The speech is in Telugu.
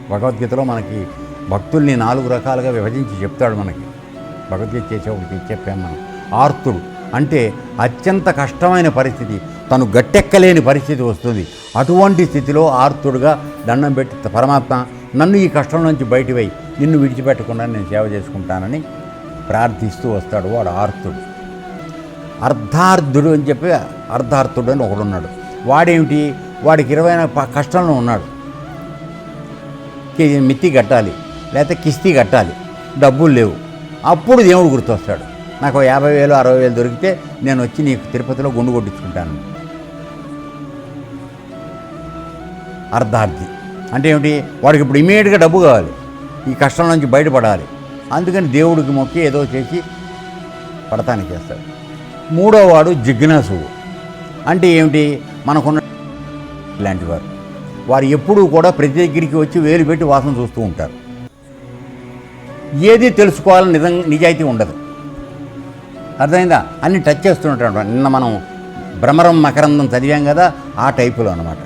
భగవద్గీతలో మనకి భక్తుల్ని 4 రకాలుగా విభజించి చెప్తాడు మనకి. భగవద్గీత చేసేవాడికి చెప్పాం మనం. ఆర్తుడు అంటే అత్యంత కష్టమైన పరిస్థితి, తను గట్టెక్కలేని పరిస్థితి వస్తుంది. అటువంటి స్థితిలో ఆర్తుడుగా దండం పెట్టి, పరమాత్మ నన్ను ఈ కష్టం నుంచి బయటివై, నిన్ను విడిచిపెట్టకుండా నేను సేవ చేసుకుంటానని ప్రార్థిస్తూ వస్తాడు. వాడు ఆర్తుడు. అర్ధార్థుడు అని చెప్పి అర్ధార్థుడు అని ఒకడున్నాడు. వాడేమిటి, వాడికి 20 కష్టంలో ఉన్నాడు. మిత్తి కట్టాలి, లేకపోతే కిస్తీ కట్టాలి, డబ్బులు లేవు. అప్పుడు దేవుడు గుర్తొస్తాడు. నాకు 50,000 60,000 దొరికితే నేను వచ్చి నీకు తిరుపతిలో గుండు కొట్టించుకుంటాను. అర్ధార్థి అంటే ఏమిటి, వాడికి ఇప్పుడు ఇమీడియట్గా డబ్బు కావాలి, ఈ కష్టం నుంచి బయటపడాలి. అందుకని దేవుడికి మొక్కి ఏదో చేసి పడతానికి చేస్తాడు. 3వ వాడు జిజ్ఞాసువు అంటే ఏమిటి, మనకున్న ఇలాంటి వారు ఎప్పుడూ కూడా ప్రతి దగ్గరికి వచ్చి వేలు పెట్టి వాసన చూస్తూ ఉంటారు. ఏది తెలుసుకోవాలని నిజాయితీ ఉండదు. అర్థమైందా? అన్ని టచ్ చేస్తుంటాడు. నిన్న మనం భ్రమరం మకరందం చదివాం కదా, ఆ టైపులో అన్నమాట.